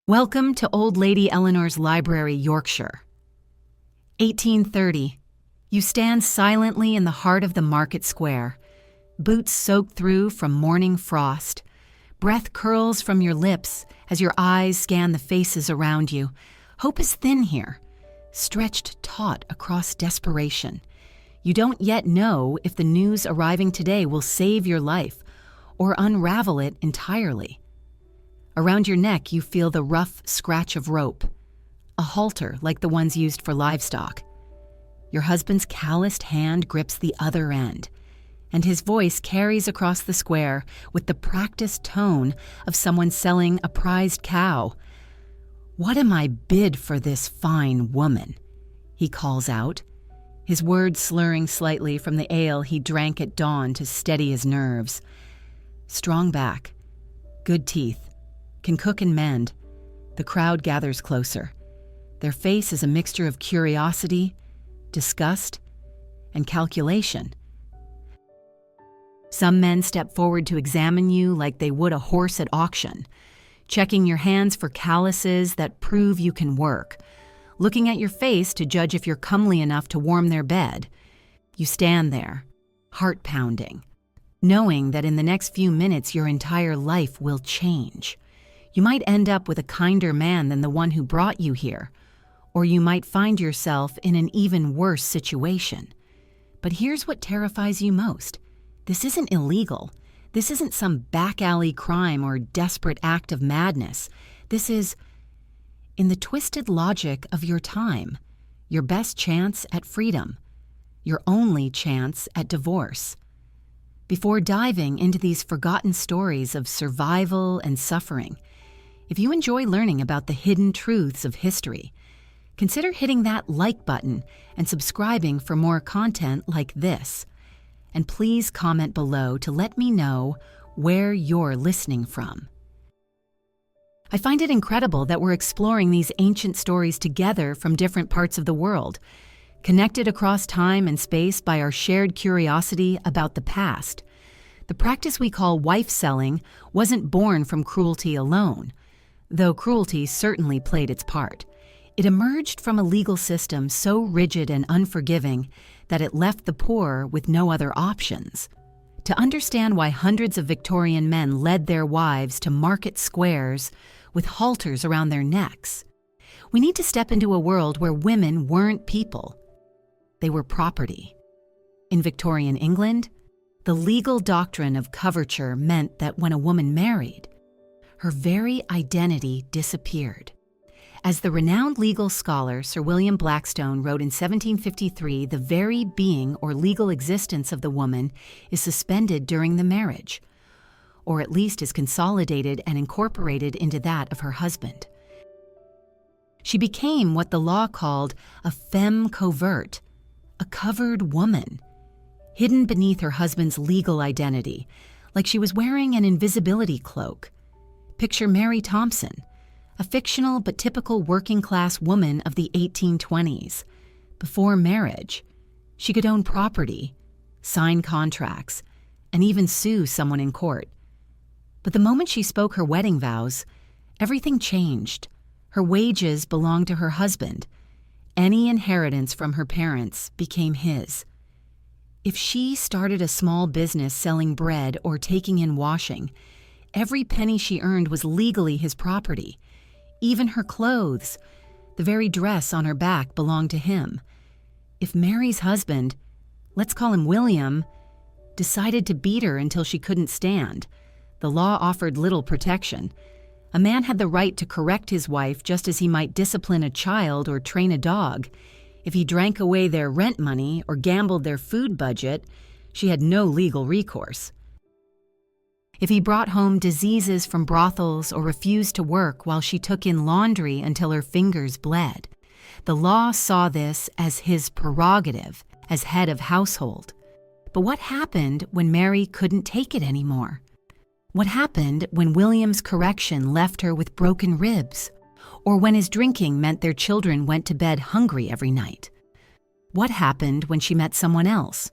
Welcome to Old Lady Eleanor's Library, Yorkshire. 1830. You stand silently in the heart of the market square, boots soaked through from morning frost. Breath curls from your lips as your eyes scan the faces around you. Hope is thin here, stretched taut across desperation. You don't yet know if the news arriving today will save your life or unravel it entirely. Around your neck, you feel the rough scratch of rope, a halter like the ones used for livestock. Your husband's calloused hand grips the other end, and his voice carries across the square with the practiced tone of someone selling a prized cow. "What am I bid for this fine woman?" he calls out, his words slurring slightly from the ale he drank at dawn to steady his nerves. Strong back, good teeth, can cook and mend. The crowd gathers closer. Their face is a mixture of curiosity, disgust, and calculation. Some men step forward to examine you like they would a horse at auction, checking your hands for calluses that prove you can work, looking at your face to judge if you're comely enough to warm their bed. You stand there, heart pounding, knowing that in the next few minutes your entire life will change. You might end up with a kinder man than the one who brought you here, or you might find yourself in an even worse situation. But here's what terrifies you most. This isn't illegal. This isn't some back alley crime or desperate act of madness. This is, in the twisted logic of your time, your best chance at freedom, your only chance at divorce. Before diving into these forgotten stories of survival and suffering, if you enjoy learning about the hidden truths of history, consider hitting that like button and subscribing for more content like this. And please comment below to let me know where you're listening from. I find it incredible that we're exploring these ancient stories together from different parts of the world, connected across time and space by our shared curiosity about the past. The practice we call wife selling wasn't born from cruelty alone, though cruelty certainly played its part. It emerged from a legal system so rigid and unforgiving that it left the poor with no other options. To understand why hundreds of Victorian men led their wives to market squares with halters around their necks, we need to step into a world where women weren't people. They were property. In Victorian England, the legal doctrine of coverture meant that when a woman married, her very identity disappeared. As the renowned legal scholar Sir William Blackstone wrote in 1753, the very being or legal existence of the woman is suspended during the marriage, or at least is consolidated and incorporated into that of her husband. She became what the law called a femme covert, a covered woman, hidden beneath her husband's legal identity, like she was wearing an invisibility cloak. Picture Mary Thompson, a fictional but typical working-class woman of the 1820s. Before marriage, she could own property, sign contracts, and even sue someone in court. But the moment she spoke her wedding vows, everything changed. Her wages belonged to her husband. Any inheritance from her parents became his. If she started a small business selling bread or taking in washing, every penny she earned was legally his property. Even her clothes, the very dress on her back, belonged to him. If Mary's husband, let's call him William, decided to beat her until she couldn't stand, the law offered little protection. A man had the right to correct his wife just as he might discipline a child or train a dog. If he drank away their rent money or gambled their food budget, she had no legal recourse. If he brought home diseases from brothels or refused to work while she took in laundry until her fingers bled, the law saw this as his prerogative as head of household. But what happened when Mary couldn't take it anymore? What happened when William's correction left her with broken ribs? Or when his drinking meant their children went to bed hungry every night? What happened when she met someone else?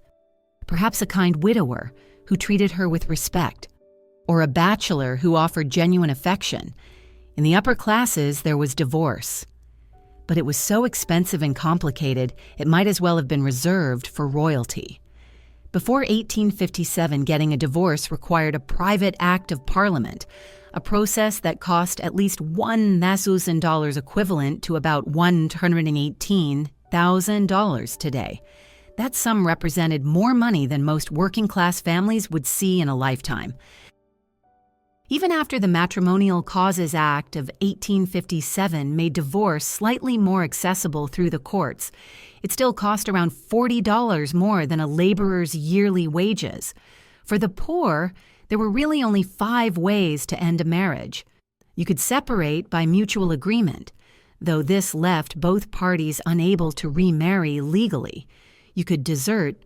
Perhaps a kind widower who treated her with respect, or a bachelor who offered genuine affection. In the upper classes, there was divorce. But it was so expensive and complicated, it might as well have been reserved for royalty. Before 1857, getting a divorce required a private act of parliament, a process that cost at least $1,000 equivalent to about $118,000 today. That sum represented more money than most working-class families would see in a lifetime. Even after the Matrimonial Causes Act of 1857 made divorce slightly more accessible through the courts, it still cost around $40 more than a laborer's yearly wages. For the poor, there were really only 5 ways to end a marriage. You could separate by mutual agreement, though this left both parties unable to remarry legally. You could desert,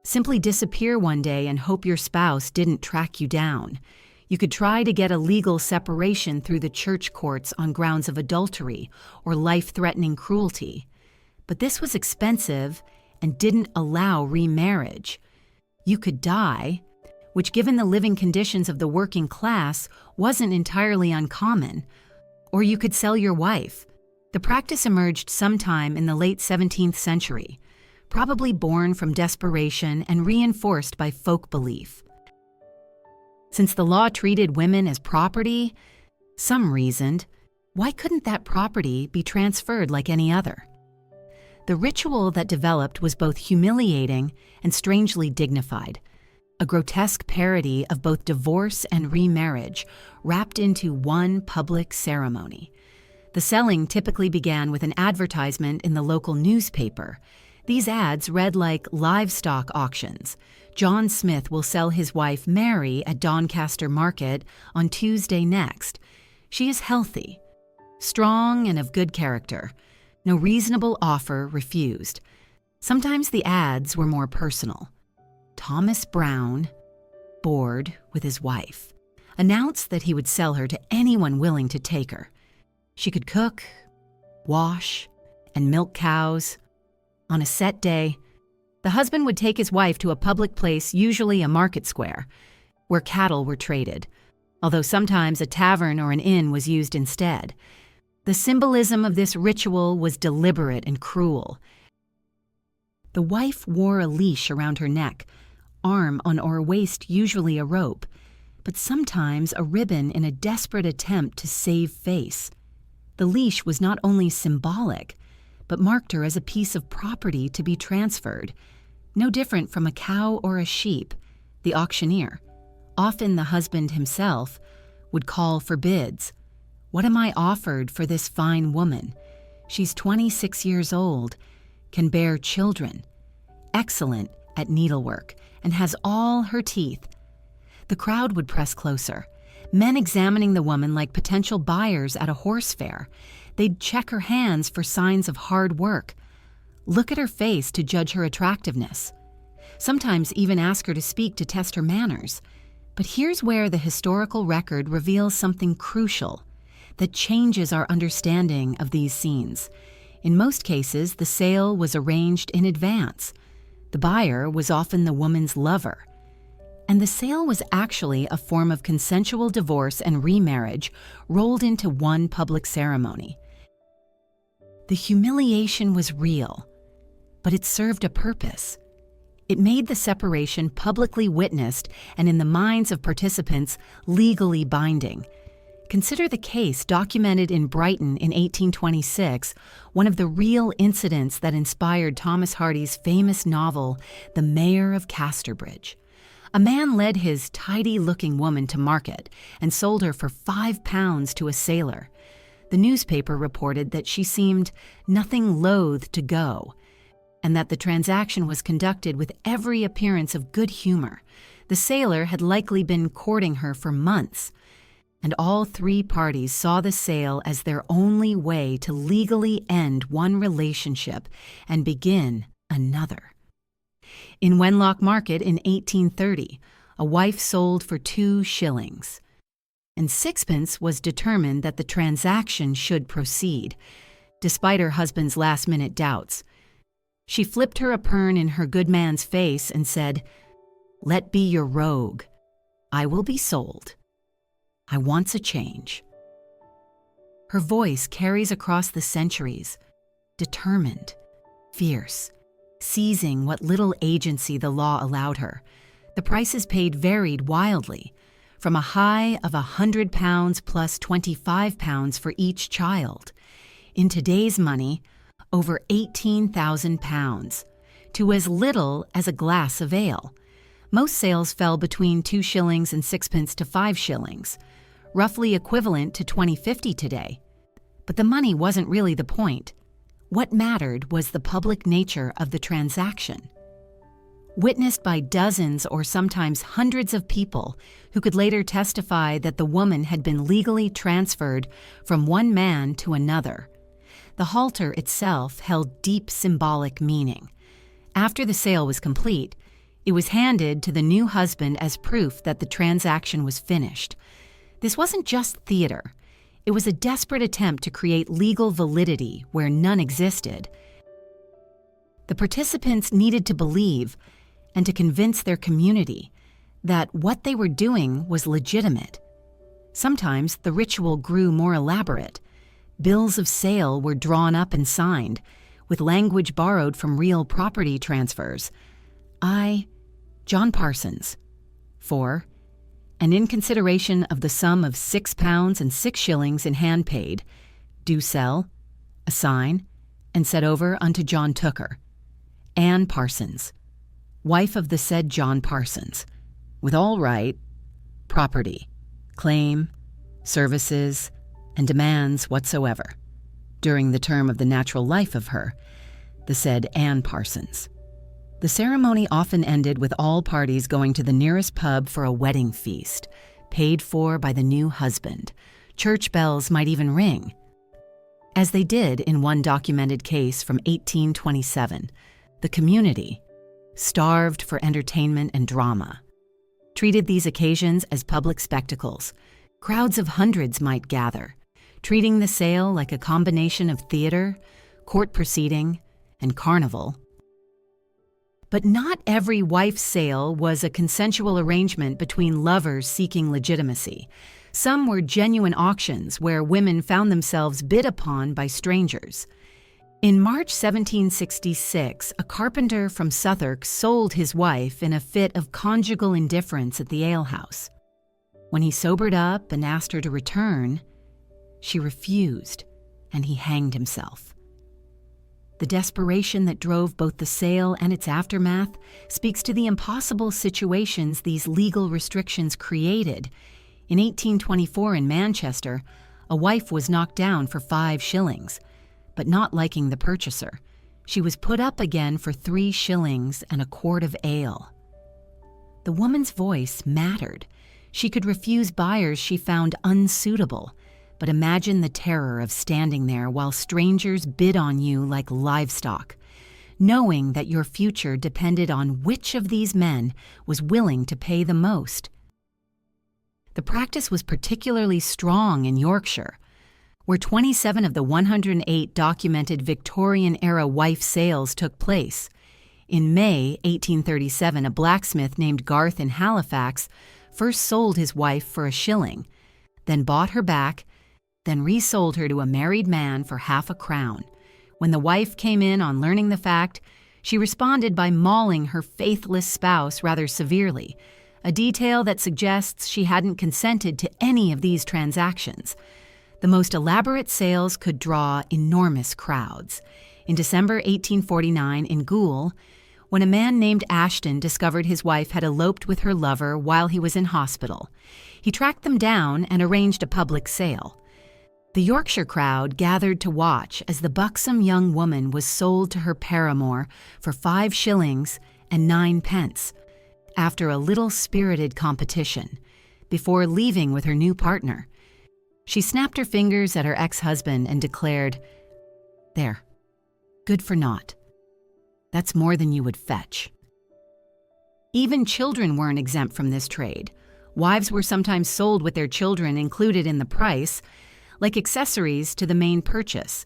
simply disappear one day and hope your spouse didn't track you down. You could try to get a legal separation through the church courts on grounds of adultery or life-threatening cruelty. But this was expensive and didn't allow remarriage. You could die, which given the living conditions of the working class wasn't entirely uncommon. Or you could sell your wife. The practice emerged sometime in the late 17th century, probably born from desperation and reinforced by folk belief. Since the law treated women as property, some reasoned, why couldn't that property be transferred like any other? The ritual that developed was both humiliating and strangely dignified, a grotesque parody of both divorce and remarriage wrapped into one public ceremony. The selling typically began with an advertisement in the local newspaper. These ads read like livestock auctions. John Smith will sell his wife Mary at Doncaster Market on Tuesday next. She is healthy, strong, and of good character. No reasonable offer refused. Sometimes the ads were more personal. Thomas Brown, bored with his wife, announced that he would sell her to anyone willing to take her. She could cook, wash, and milk cows. On a set day, the husband would take his wife to a public place, usually a market square, where cattle were traded, although sometimes a tavern or an inn was used instead. The symbolism of this ritual was deliberate and cruel. The wife wore a leash around her neck, arm on or waist usually a rope, but sometimes a ribbon in a desperate attempt to save face. The leash was not only symbolic, but marked her as a piece of property to be transferred, no different from a cow or a sheep. The auctioneer, often the husband himself, would call for bids. What am I offered for this fine woman? She's 26 years old, can bear children, excellent at needlework, and has all her teeth. The crowd would press closer, men examining the woman like potential buyers at a horse fair. They'd check her hands for signs of hard work, look at her face to judge her attractiveness, sometimes even ask her to speak to test her manners. But here's where the historical record reveals something crucial that changes our understanding of these scenes. In most cases, the sale was arranged in advance. The buyer was often the woman's lover. And the sale was actually a form of consensual divorce and remarriage rolled into one public ceremony. The humiliation was real, but it served a purpose. It made the separation publicly witnessed and, in the minds of participants, legally binding. Consider the case documented in Brighton in 1826, one of the real incidents that inspired Thomas Hardy's famous novel, The Mayor of Casterbridge. A man led his tidy-looking woman to market and sold her for £5 to a sailor. The newspaper reported that she seemed nothing loath to go, and that the transaction was conducted with every appearance of good humor. The sailor had likely been courting her for months, and all 3 parties saw the sale as their only way to legally end one relationship and begin another. In Wenlock Market in 1830, a wife sold for 2 shillings, and 6pence was determined that the transaction should proceed, despite her husband's last-minute doubts. She flipped her apern in her good man's face and said, "Let be your rogue. I will be sold. I wants a change." Her voice carries across the centuries, determined, fierce, seizing what little agency the law allowed her. The prices paid varied wildly, from a high of £100 plus £25 for each child. In today's money, over £18,000, to as little as a glass of ale. Most sales fell between 2 shillings and 6 pence to 5 shillings, roughly equivalent to $20.50 today. But the money wasn't really the point. What mattered was the public nature of the transaction. Witnessed by dozens or sometimes hundreds of people who could later testify that the woman had been legally transferred from one man to another. The halter itself held deep symbolic meaning. After the sale was complete, it was handed to the new husband as proof that the transaction was finished. This wasn't just theater. It was a desperate attempt to create legal validity where none existed. The participants needed to believe and to convince their community that what they were doing was legitimate. Sometimes the ritual grew more elaborate. Bills of sale were drawn up and signed, with language borrowed from real property transfers. I, John Parsons, for, and in consideration of the sum of £6 and 6 shillings in hand paid, do sell, assign, and set over unto John Tooker, Ann Parsons, wife of the said John Parsons, with all right, property, claim, services, and demands whatsoever, during the term of the natural life of her, the said Ann Parsons. The ceremony often ended with all parties going to the nearest pub for a wedding feast, paid for by the new husband. Church bells might even ring, as they did in one documented case from 1827. The community, starved for entertainment and drama, treated these occasions as public spectacles. Crowds of hundreds might gather, treating the sale like a combination of theater, court proceeding, and carnival. But not every wife's sale was a consensual arrangement between lovers seeking legitimacy. Some were genuine auctions where women found themselves bid upon by strangers. In March 1766, a carpenter from Southwark sold his wife in a fit of conjugal indifference at the alehouse. When he sobered up and asked her to return, she refused, and he hanged himself. The desperation that drove both the sale and its aftermath speaks to the impossible situations these legal restrictions created. In 1824 in Manchester, a wife was knocked down for 5 shillings, but not liking the purchaser, she was put up again for 3 shillings and a quart of ale. The woman's voice mattered. She could refuse buyers she found unsuitable, but imagine the terror of standing there while strangers bid on you like livestock, knowing that your future depended on which of these men was willing to pay the most. The practice was particularly strong in Yorkshire, where 27 of the 108 documented Victorian-era wife sales took place. In May 1837, a blacksmith named Garth in Halifax first sold his wife for 1 shilling, then bought her back, then resold her to a married man for half a crown. When the wife came in on learning the fact, she responded by mauling her faithless spouse rather severely, a detail that suggests she hadn't consented to any of these transactions. The most elaborate sales could draw enormous crowds. In December 1849 in Goole, when a man named Ashton discovered his wife had eloped with her lover while he was in hospital, he tracked them down and arranged a public sale. The Yorkshire crowd gathered to watch as the buxom young woman was sold to her paramour for 5 shillings and 9 pence, after a little spirited competition, before leaving with her new partner. She snapped her fingers at her ex-husband and declared, "There, good for naught. That's more than you would fetch." Even children weren't exempt from this trade. Wives were sometimes sold with their children included in the price, like accessories to the main purchase.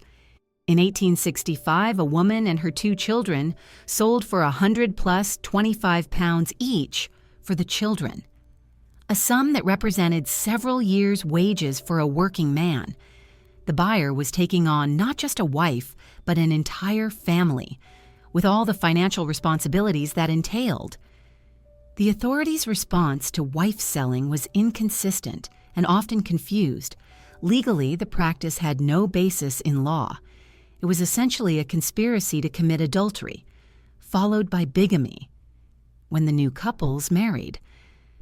In 1865, a woman and her 2 children sold for 100 plus £25 each for the children, a sum that represented several years' wages for a working man. The buyer was taking on not just a wife, but an entire family, with all the financial responsibilities that entailed. The authorities' response to wife selling was inconsistent and often confused. Legally, the practice had no basis in law. It was essentially a conspiracy to commit adultery, followed by bigamy, when the new couples married.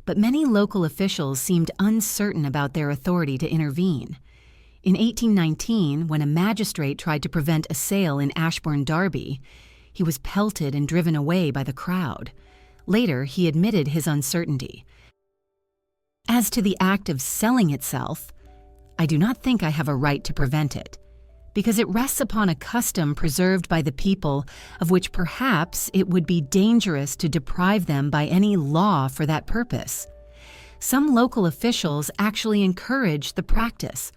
But many local officials seemed uncertain about their authority to intervene. In 1819, when a magistrate tried to prevent a sale in Ashbourne, Derby, he was pelted and driven away by the crowd. Later, he admitted his uncertainty. As to the act of selling itself, I do not think I have a right to prevent it, because it rests upon a custom preserved by the people of which perhaps it would be dangerous to deprive them by any law for that purpose. Some local officials actually encouraged the practice.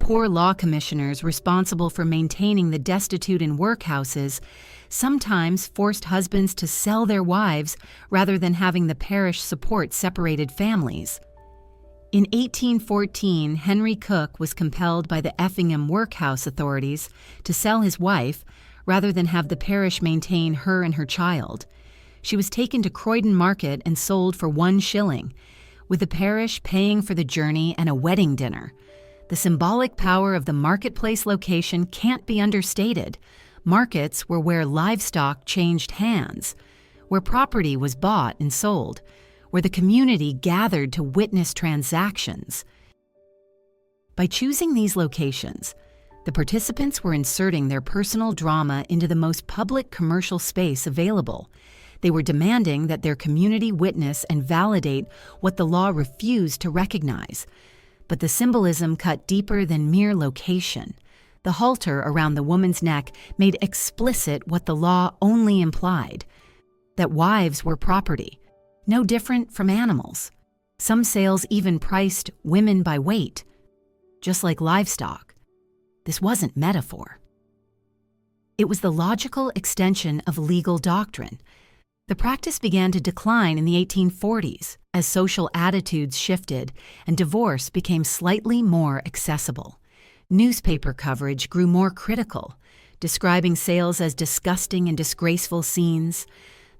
Poor law commissioners responsible for maintaining the destitute in workhouses sometimes forced husbands to sell their wives rather than having the parish support separated families. In 1814, Henry Cook was compelled by the Effingham workhouse authorities to sell his wife rather than have the parish maintain her and her child. She was taken to Croydon Market and sold for 1 shilling, with the parish paying for the journey and a wedding dinner. The symbolic power of the marketplace location can't be understated. Markets were where livestock changed hands, where property was bought and sold, where the community gathered to witness transactions. By choosing these locations, the participants were inserting their personal drama into the most public commercial space available. They were demanding that their community witness and validate what the law refused to recognize. But the symbolism cut deeper than mere location. The halter around the woman's neck made explicit what the law only implied, that wives were property, no different from animals. Some sales even priced women by weight, just like livestock. This wasn't metaphor. It was the logical extension of legal doctrine. The practice began to decline in the 1840s as social attitudes shifted and divorce became slightly more accessible. Newspaper coverage grew more critical, describing sales as disgusting and disgraceful scenes.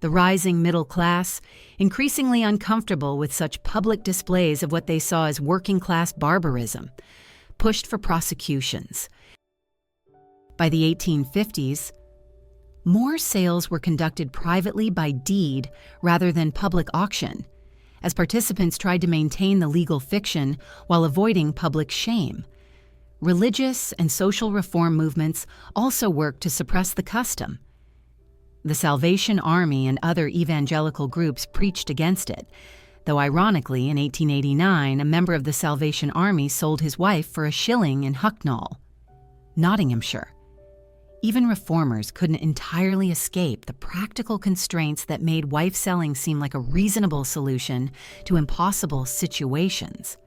The rising middle class, increasingly uncomfortable with such public displays of what they saw as working-class barbarism, pushed for prosecutions. By the 1850s, more sales were conducted privately by deed rather than public auction, as participants tried to maintain the legal fiction while avoiding public shame. Religious and social reform movements also worked to suppress the custom. The Salvation Army and other evangelical groups preached against it, though ironically, in 1889, a member of the Salvation Army sold his wife for 1 shilling in Hucknall, Nottinghamshire. Even reformers couldn't entirely escape the practical constraints that made wife selling seem like a reasonable solution to impossible situations.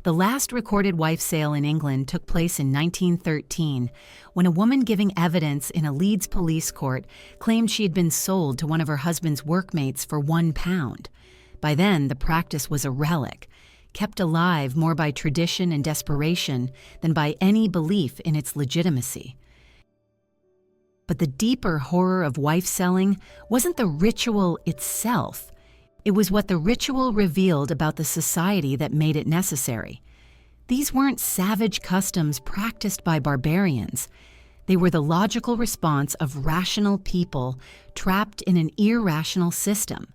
The last recorded wife sale in England took place in 1913, when a woman giving evidence in a Leeds police court claimed she had been sold to one of her husband's workmates for £1. By then, the practice was a relic, kept alive more by tradition and desperation than by any belief in its legitimacy. But the deeper horror of wife selling wasn't the ritual itself. It was what the ritual revealed about the society that made it necessary. These weren't savage customs practiced by barbarians. They were the logical response of rational people trapped in an irrational system.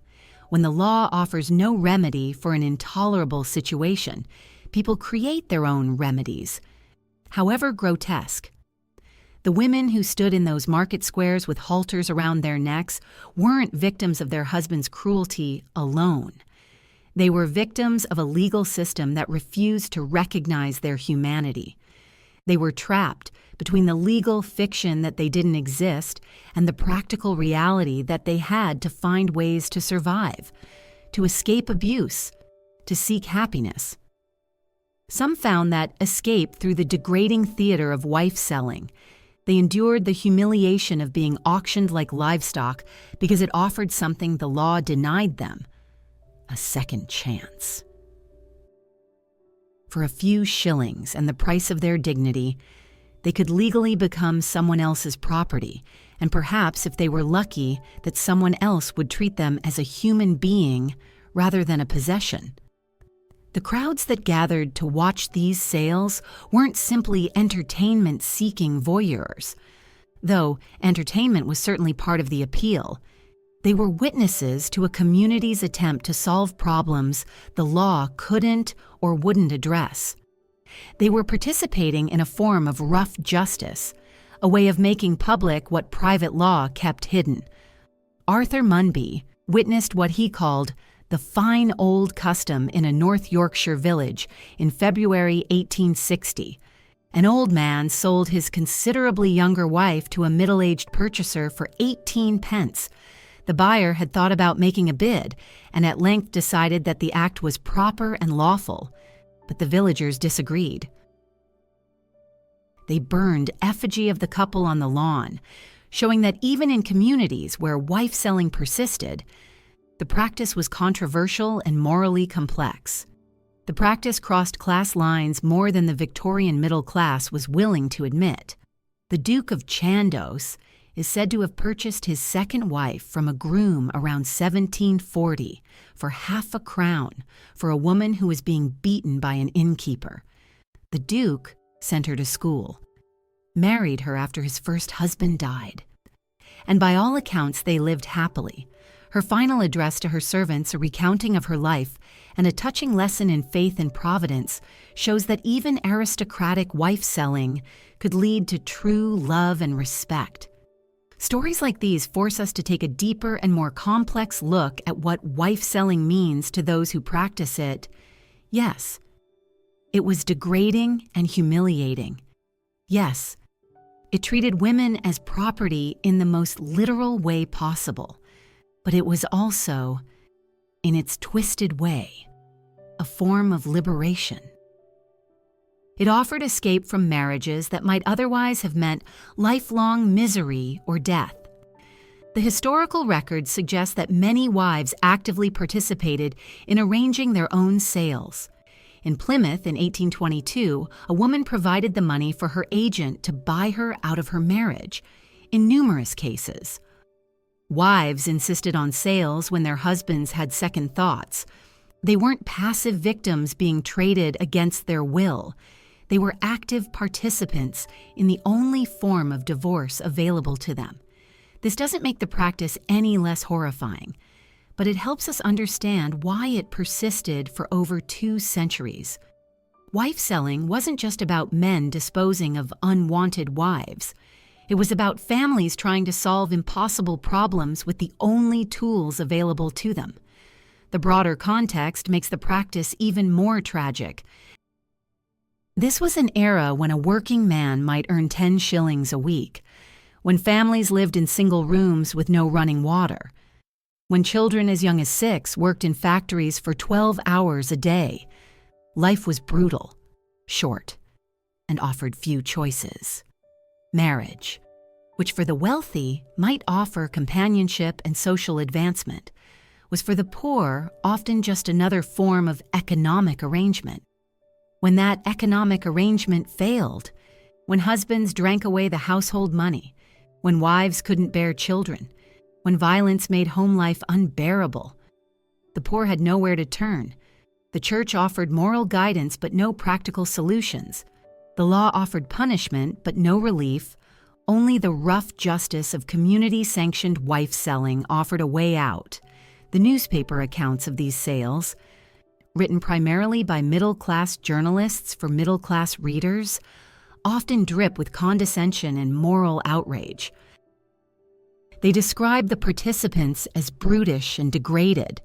When the law offers no remedy for an intolerable situation, people create their own remedies, however grotesque. The women who stood in those market squares with halters around their necks weren't victims of their husband's cruelty alone. They were victims of a legal system that refused to recognize their humanity. They were trapped between the legal fiction that they didn't exist and the practical reality that they had to find ways to survive, to escape abuse, to seek happiness. Some found that escape through the degrading theater of wife selling. They endured the humiliation of being auctioned like livestock because it offered something the law denied them: a second chance. For a few shillings and the price of their dignity, They could legally become someone else's property, and perhaps, if they were lucky, that someone else would treat them as a human being rather than a possession. The crowds that gathered to watch these sales weren't simply entertainment-seeking voyeurs. Though entertainment was certainly part of the appeal, they were witnesses to a community's attempt to solve problems the law couldn't or wouldn't address. They were participating in a form of rough justice, a way of making public what private law kept hidden. Arthur Munby witnessed what he called the fine old custom in a North Yorkshire village in February 1860. An old man sold his considerably younger wife to a middle-aged purchaser for 18 pence. The buyer had thought about making a bid and at length decided that the act was proper and lawful, but the villagers disagreed. They burned effigy of the couple on the lawn, showing that even in communities where wife-selling persisted, the practice was controversial and morally complex. The practice crossed class lines more than the Victorian middle class was willing to admit. The Duke of Chandos is said to have purchased his second wife from a groom around 1740 for half a crown for a woman who was being beaten by an innkeeper. The Duke sent her to school, married her after his first husband died, and by all accounts they lived happily. Her final address to her servants, a recounting of her life, and a touching lesson in faith and providence, shows that even aristocratic wife-selling could lead to true love and respect. Stories like these force us to take a deeper and more complex look at what wife-selling means to those who practice it. Yes, it was degrading and humiliating. Yes, it treated women as property in the most literal way possible. But it was also, in its twisted way, a form of liberation. It offered escape from marriages that might otherwise have meant lifelong misery or death. The historical records suggest that many wives actively participated in arranging their own sales. In Plymouth in 1822, a woman provided the money for her agent to buy her out of her marriage. In numerous cases, wives insisted on sales when their husbands had second thoughts. They weren't passive victims being traded against their will. They were active participants in the only form of divorce available to them. This doesn't make the practice any less horrifying, but it helps us understand why it persisted for over 2 centuries. Wife-selling wasn't just about men disposing of unwanted wives. It was about families trying to solve impossible problems with the only tools available to them. The broader context makes the practice even more tragic. This was an era when a working man might earn 10 shillings a week, when families lived in single rooms with no running water, when children as young as 6 worked in factories for 12 hours a day. Life was brutal, short, and offered few choices. Marriage, which for the wealthy might offer companionship and social advancement, was for the poor often just another form of economic arrangement. When that economic arrangement failed, when husbands drank away the household money, when wives couldn't bear children, when violence made home life unbearable, the poor had nowhere to turn. The church offered moral guidance but no practical solutions. The law offered punishment, but no relief. Only the rough justice of community-sanctioned wife-selling offered a way out. The newspaper accounts of these sales, written primarily by middle-class journalists for middle-class readers, often drip with condescension and moral outrage. They describe the participants as brutish and degraded,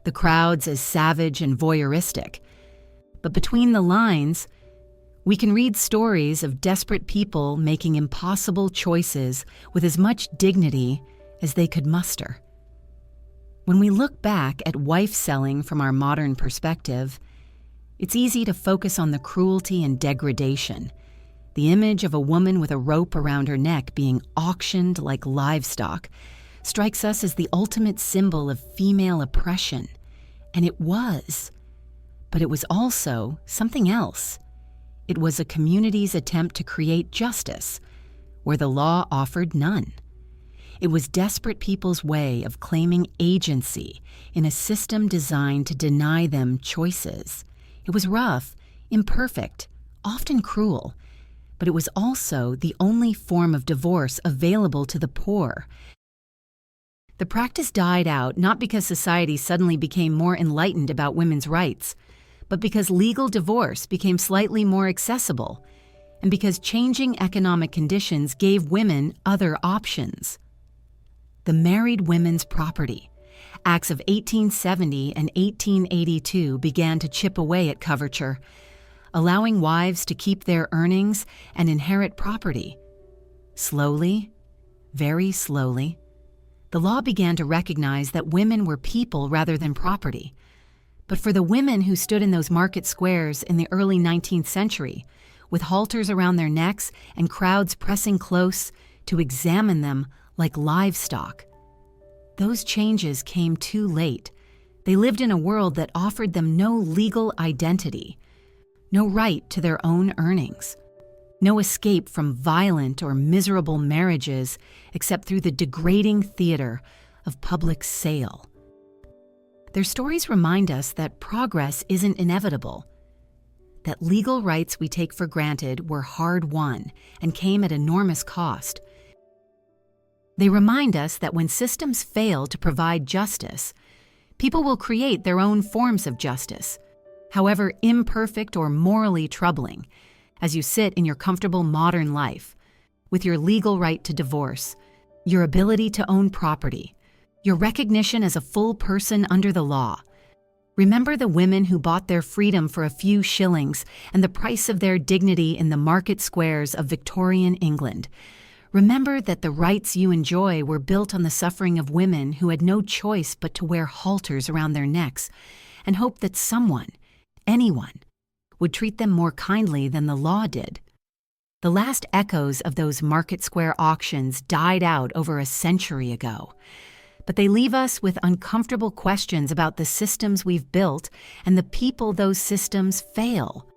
the crowds as savage and voyeuristic. But between the lines, we can read stories of desperate people making impossible choices with as much dignity as they could muster. When we look back at wife-selling from our modern perspective, it's easy to focus on the cruelty and degradation. The image of a woman with a rope around her neck being auctioned like livestock strikes us as the ultimate symbol of female oppression. And it was. But it was also something else. It was a community's attempt to create justice, where the law offered none. It was desperate people's way of claiming agency in a system designed to deny them choices. It was rough, imperfect, often cruel, but it was also the only form of divorce available to the poor. The practice died out not because society suddenly became more enlightened about women's rights, but because legal divorce became slightly more accessible, and because changing economic conditions gave women other options. The Married Women's Property Acts of 1870 and 1882 began to chip away at coverture, allowing wives to keep their earnings and inherit property. Slowly, very slowly, the law began to recognize that women were people rather than property. But for the women who stood in those market squares in the early 19th century, with halters around their necks and crowds pressing close to examine them like livestock, those changes came too late. They lived in a world that offered them no legal identity, no right to their own earnings, no escape from violent or miserable marriages except through the degrading theater of public sale. Their stories remind us that progress isn't inevitable, that legal rights we take for granted were hard-won and came at enormous cost. They remind us that when systems fail to provide justice, people will create their own forms of justice, however imperfect or morally troubling, as you sit in your comfortable modern life, with your legal right to divorce, your ability to own property, your recognition as a full person under the law. Remember the women who bought their freedom for a few shillings and the price of their dignity in the market squares of Victorian England. Remember that the rights you enjoy were built on the suffering of women who had no choice but to wear halters around their necks and hope that someone, anyone, would treat them more kindly than the law did. The last echoes of those market square auctions died out over a century ago, but they leave us with uncomfortable questions about the systems we've built and the people those systems fail.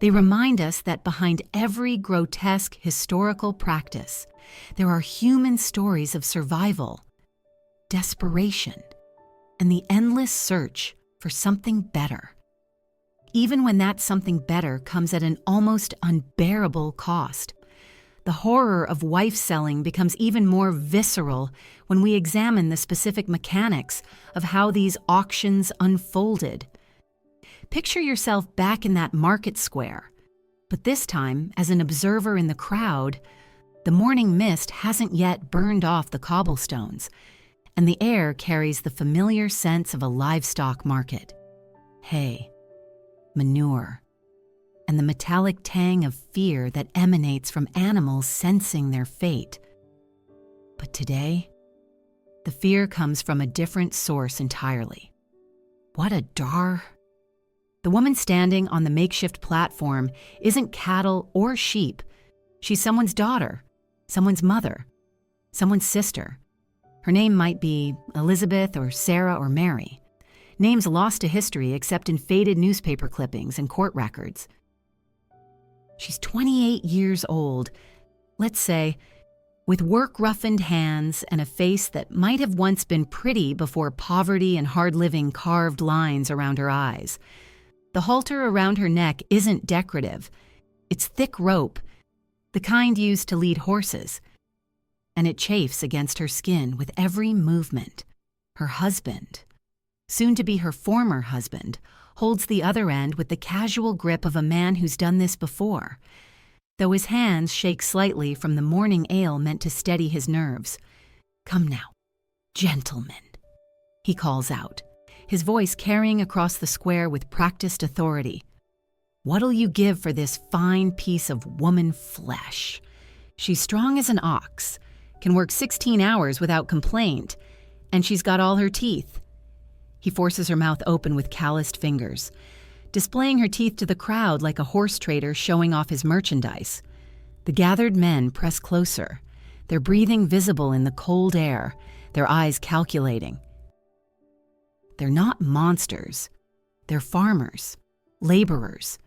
They remind us that behind every grotesque historical practice, there are human stories of survival, desperation, and the endless search for something better, even when that something better comes at an almost unbearable cost. The horror of wife selling becomes even more visceral when we examine the specific mechanics of how these auctions unfolded. Picture yourself back in that market square, but this time as an observer in the crowd. The morning mist hasn't yet burned off the cobblestones, and the air carries the familiar sense of a livestock market. Hay, manure, and the metallic tang of fear that emanates from animals sensing their fate. But today, the fear comes from a different source entirely. What a The woman standing on the makeshift platform isn't cattle or sheep. She's someone's daughter, someone's mother, someone's sister. Her name might be Elizabeth or Sarah or Mary, names lost to history except in faded newspaper clippings and court records. She's 28 years old, let's say, with work-roughened hands and a face that might have once been pretty before poverty and hard living carved lines around her eyes. The halter around her neck isn't decorative. It's thick rope, the kind used to lead horses, and it chafes against her skin with every movement. Her husband, soon to be her former husband, holds the other end with the casual grip of a man who's done this before, though his hands shake slightly from the morning ale meant to steady his nerves. "Come now, gentlemen," he calls out, his voice carrying across the square with practiced authority. "What'll you give for this fine piece of woman flesh? She's strong as an ox, can work 16 hours without complaint, and she's got all her teeth." He forces her mouth open with calloused fingers, displaying her teeth to the crowd like a horse trader showing off his merchandise. The gathered men press closer, their breathing visible in the cold air, their eyes calculating. They're not monsters. They're farmers, laborers,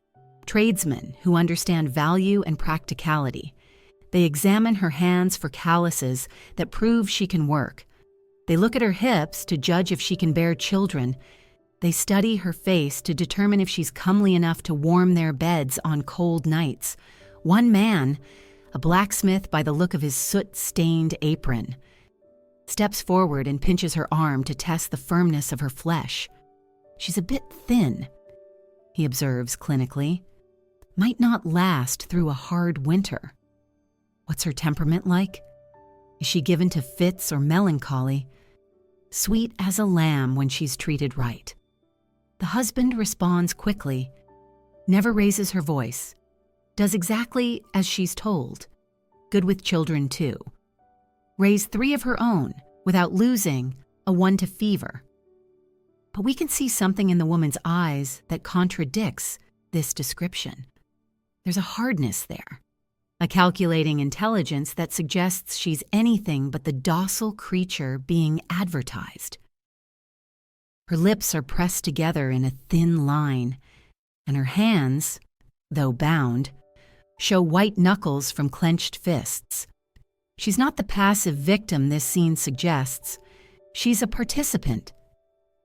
Tradesmen who understand value and practicality. They examine her hands for calluses that prove she can work. They look at her hips to judge if she can bear children. They study her face to determine if she's comely enough to warm their beds on cold nights. One man, a blacksmith by the look of his soot-stained apron, steps forward and pinches her arm to test the firmness of her flesh. She's a bit thin, he observes clinically. Might not last through a hard winter. What's her temperament like? Is she given to fits or melancholy? Sweet as a lamb when she's treated right. The husband responds quickly, never raises her voice, does exactly as she's told. Good with children, too. Raised 3 of her own without losing a 1 to fever. But we can see something in the woman's eyes that contradicts this description. There's a hardness there, a calculating intelligence that suggests she's anything but the docile creature being advertised. Her lips are pressed together in a thin line, and her hands, though bound, show white knuckles from clenched fists. She's not the passive victim this scene suggests. She's a participant,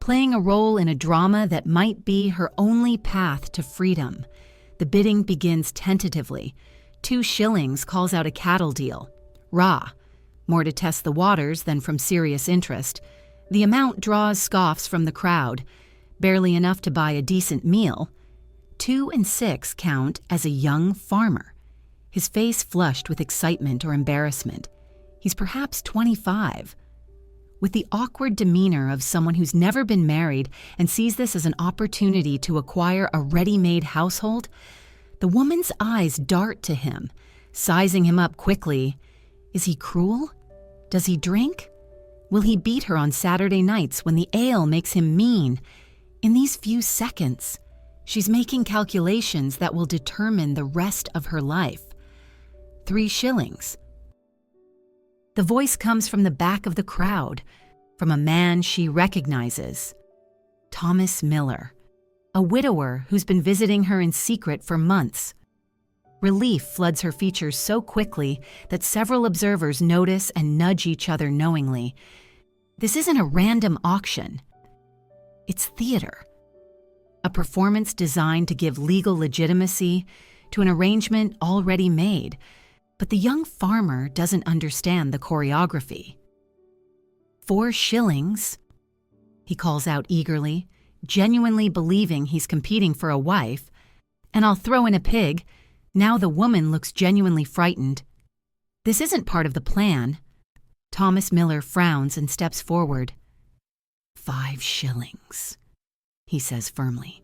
playing a role in a drama that might be her only path to freedom. The bidding begins tentatively. 2 shillings calls out a cattle deal. Raw, more to test the waters than from serious interest. The amount draws scoffs from the crowd, barely enough to buy a decent meal. 2 and 6 count as a young farmer, his face flushed with excitement or embarrassment. He's perhaps 25. With the awkward demeanor of someone who's never been married and sees this as an opportunity to acquire a ready-made household, the woman's eyes dart to him, sizing him up quickly. Is he cruel? Does he drink? Will he beat her on Saturday nights when the ale makes him mean? In these few seconds, she's making calculations that will determine the rest of her life. 3 shillings. The voice comes from the back of the crowd, from a man she recognizes. Thomas Miller, a widower who's been visiting her in secret for months. Relief floods her features so quickly that several observers notice and nudge each other knowingly. This isn't a random auction. It's theater. A performance designed to give legal legitimacy to an arrangement already made. But the young farmer doesn't understand the choreography. 4 shillings, he calls out eagerly, genuinely believing he's competing for a wife. And I'll throw in a pig. Now the woman looks genuinely frightened. This isn't part of the plan. Thomas Miller frowns and steps forward. 5 shillings, he says firmly,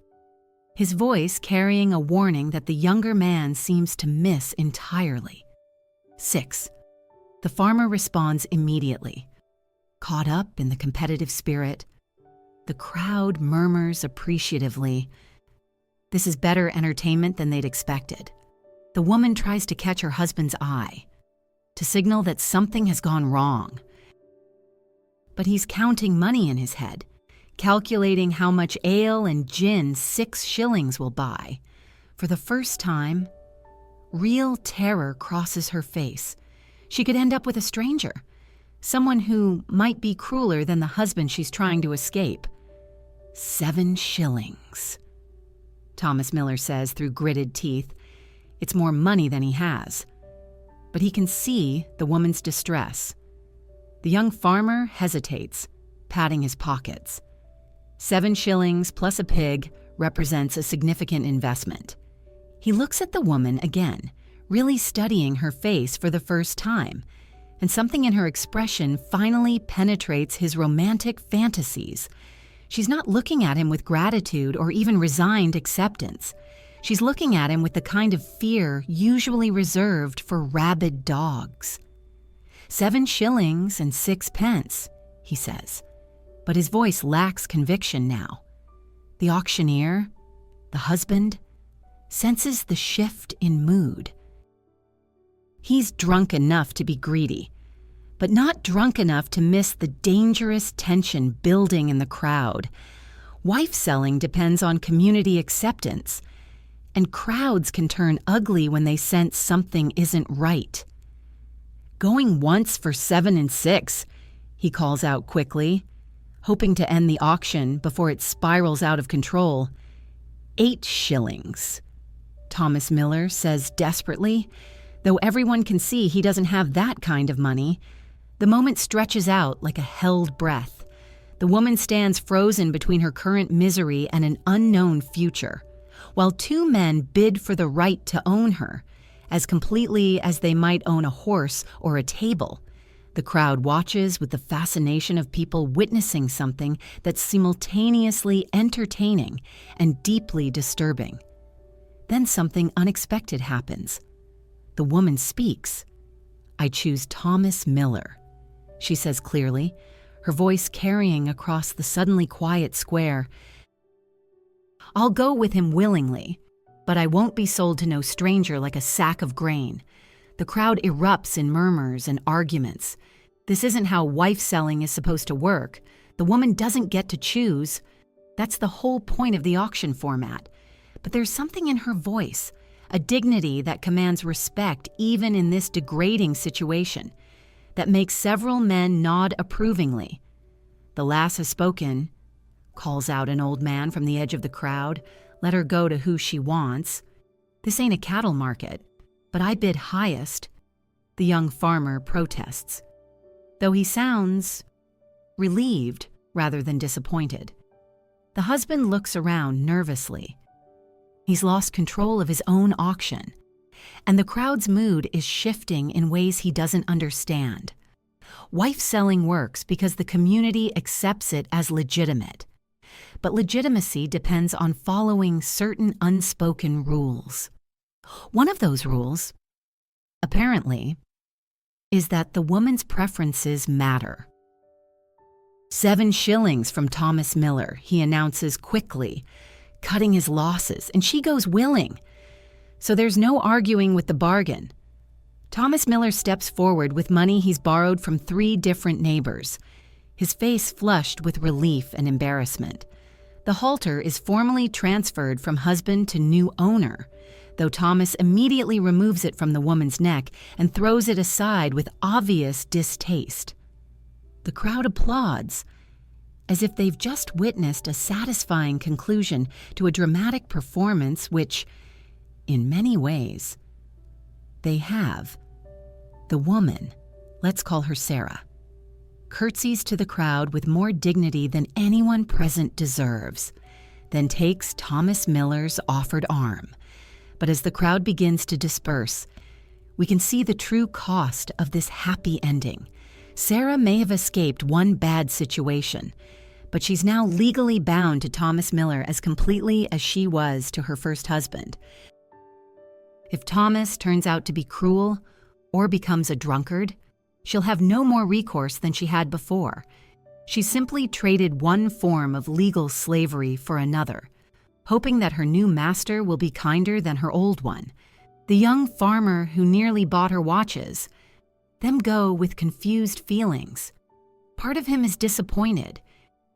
his voice carrying a warning that the younger man seems to miss entirely. 6. The farmer responds immediately, caught up in the competitive spirit. The crowd murmurs appreciatively. This is better entertainment than they'd expected. The woman tries to catch her husband's eye, to signal that something has gone wrong. But he's counting money in his head, calculating how much ale and gin 6 shillings will buy. For the first time, real terror crosses her face. She could end up with a stranger, someone who might be crueler than the husband she's trying to escape. 7 shillings, Thomas Miller says through gritted teeth. It's more money than he has. But he can see the woman's distress. The young farmer hesitates, patting his pockets. 7 shillings plus a pig represents a significant investment. He looks at the woman again, really studying her face for the first time, and something in her expression finally penetrates his romantic fantasies. She's not looking at him with gratitude or even resigned acceptance. She's looking at him with the kind of fear usually reserved for rabid dogs. 7 shillings and 6 pence, he says, but his voice lacks conviction now. The auctioneer, the husband, senses the shift in mood. He's drunk enough to be greedy, but not drunk enough to miss the dangerous tension building in the crowd. Wife selling depends on community acceptance, And crowds can turn ugly when they sense something isn't right. "Going once for 7 and 6, he calls out quickly, hoping to end the auction before it spirals out of control. 8 shillings, Thomas Miller says desperately, though everyone can see he doesn't have that kind of money. The moment stretches out like a held breath. The woman stands frozen between her current misery and an unknown future, while 2 men bid for the right to own her, as completely as they might own a horse or a table. The crowd watches with the fascination of people witnessing something that's simultaneously entertaining and deeply disturbing. Then something unexpected happens. The woman speaks. "I choose Thomas Miller," she says clearly, her voice carrying across the suddenly quiet square. "I'll go with him willingly, but I won't be sold to no stranger like a sack of grain." The crowd erupts in murmurs and arguments. This isn't how wife selling is supposed to work. The woman doesn't get to choose. That's the whole point of the auction format. But there's something in her voice, a dignity that commands respect even in this degrading situation, that makes several men nod approvingly. "The lass has spoken," calls out an old man from the edge of the crowd. "Let her go to who she wants. This ain't a cattle market, but I bid highest," the young farmer protests, though he sounds relieved rather than disappointed. The husband looks around nervously. He's lost control of his own auction, and the crowd's mood is shifting in ways he doesn't understand. Wife selling works because the community accepts it as legitimate. But legitimacy depends on following certain unspoken rules. One of those rules, apparently, is that the woman's preferences matter. 7 shillings from Thomas Miller, he announces quickly, cutting his losses, and she goes willing. So there's no arguing with the bargain. Thomas Miller steps forward with money he's borrowed from 3 different neighbors, his face flushed with relief and embarrassment. The halter is formally transferred from husband to new owner, though Thomas immediately removes it from the woman's neck and throws it aside with obvious distaste. The crowd applauds, as if they've just witnessed a satisfying conclusion to a dramatic performance which, in many ways, they have. The woman, let's call her Sarah, curtsies to the crowd with more dignity than anyone present deserves, then takes Thomas Miller's offered arm. But as the crowd begins to disperse, we can see the true cost of this happy ending. Sarah may have escaped one bad situation, but she's now legally bound to Thomas Miller as completely as she was to her first husband. If Thomas turns out to be cruel or becomes a drunkard, she'll have no more recourse than she had before. She simply traded one form of legal slavery for another, hoping that her new master will be kinder than her old one. The young farmer who nearly bought her watches, them go with confused feelings. Part of him is disappointed.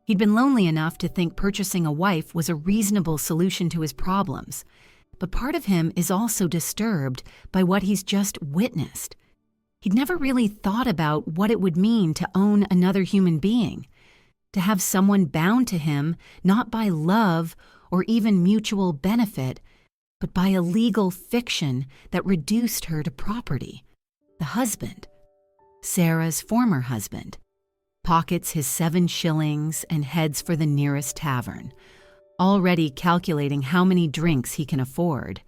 He'd been lonely enough to think purchasing a wife was a reasonable solution to his problems. But part of him is also disturbed by what he's just witnessed. He'd never really thought about what it would mean to own another human being, to have someone bound to him not by love or even mutual benefit, but by a legal fiction that reduced her to property. The husband, Sarah's former husband, pockets his 7 shillings and heads for the nearest tavern, already calculating how many drinks he can afford.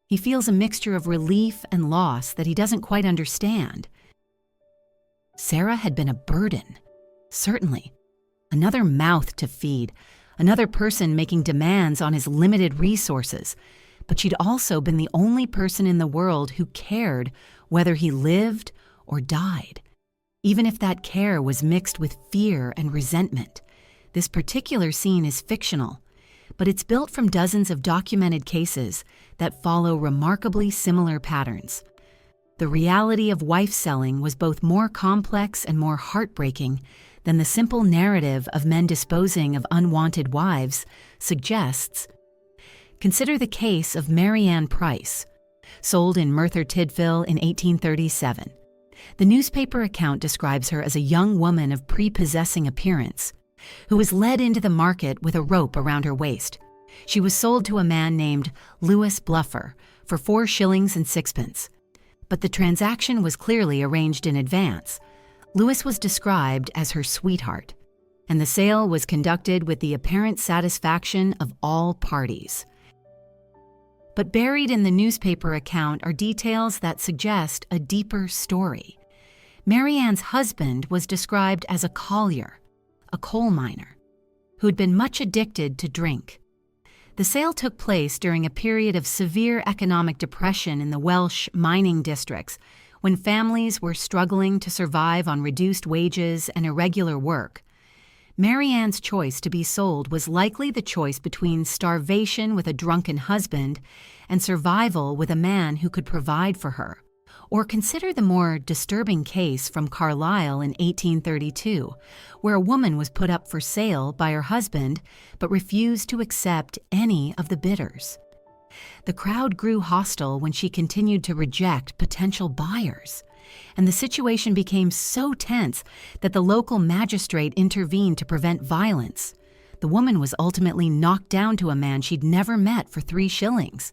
He feels a mixture of relief and loss that he doesn't quite understand. Sarah had been a burden, certainly. Another mouth to feed, another person making demands on his limited resources. But she'd also been the only person in the world who cared whether he lived or died, even if that care was mixed with fear and resentment. This particular scene is fictional, but it's built from dozens of documented cases that follow remarkably similar patterns. The reality of wife selling was both more complex and more heartbreaking than the simple narrative of men disposing of unwanted wives suggests. Consider the case of Mary Ann Price, sold in Merthyr Tydfil in 1837. The newspaper account describes her as a young woman of prepossessing appearance, who was led into the market with a rope around her waist. She was sold to a man named Lewis Bluffer for 4 shillings and 6pence. But the transaction was clearly arranged in advance. Lewis was described as her sweetheart, and the sale was conducted with the apparent satisfaction of all parties. But buried in the newspaper account are details that suggest a deeper story. Mary Ann's husband was described as a collier, a coal miner, who had been much addicted to drink. The sale took place during a period of severe economic depression in the Welsh mining districts, when families were struggling to survive on reduced wages and irregular work. Mary Ann's choice to be sold was likely the choice between starvation with a drunken husband and survival with a man who could provide for her. Or consider the more disturbing case from Carlisle in 1832, where a woman was put up for sale by her husband but refused to accept any of the bidders. The crowd grew hostile when she continued to reject potential buyers, and the situation became so tense that the local magistrate intervened to prevent violence. The woman was ultimately knocked down to a man she'd never met for 3 shillings,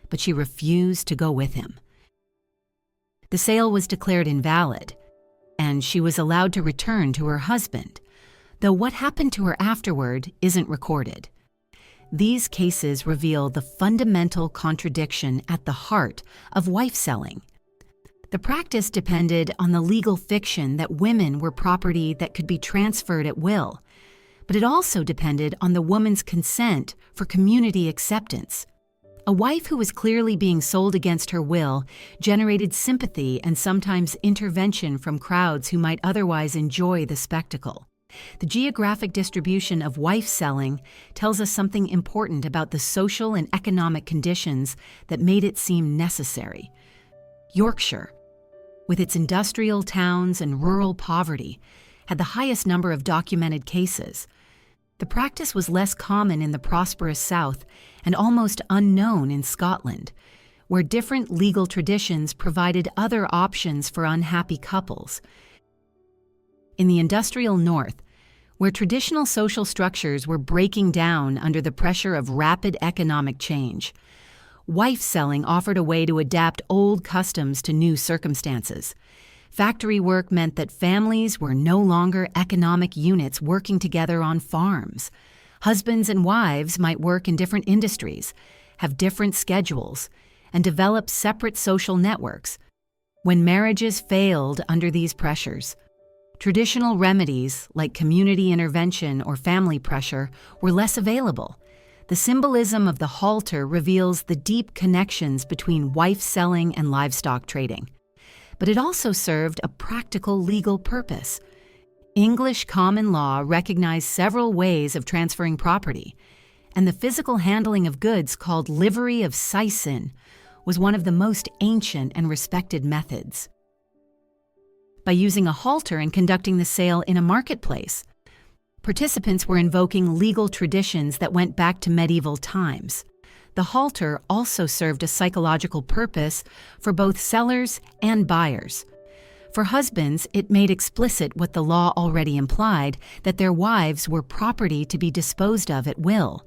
but she refused to go with him. The sale was declared invalid, and she was allowed to return to her husband, though what happened to her afterward isn't recorded. These cases reveal the fundamental contradiction at the heart of wife-selling. The practice depended on the legal fiction that women were property that could be transferred at will, but it also depended on the woman's consent for community acceptance. A wife who was clearly being sold against her will generated sympathy and sometimes intervention from crowds who might otherwise enjoy the spectacle. The geographic distribution of wife-selling tells us something important about the social and economic conditions that made it seem necessary. Yorkshire, with its industrial towns and rural poverty, had the highest number of documented cases. The practice was less common in the prosperous South and almost unknown in Scotland, where different legal traditions provided other options for unhappy couples. In the industrial North, where traditional social structures were breaking down under the pressure of rapid economic change, wife-selling offered a way to adapt old customs to new circumstances. Factory work meant that families were no longer economic units working together on farms. Husbands and wives might work in different industries, have different schedules, and develop separate social networks. When marriages failed under these pressures, traditional remedies like community intervention or family pressure were less available. The symbolism of the halter reveals the deep connections between wife-selling and livestock trading. But it also served a practical legal purpose. English common law recognized several ways of transferring property, and the physical handling of goods called livery of seisin was one of the most ancient and respected methods. By using a halter and conducting the sale in a marketplace, participants were invoking legal traditions that went back to medieval times. The halter also served a psychological purpose for both sellers and buyers. For husbands, it made explicit what the law already implied, that their wives were property to be disposed of at will.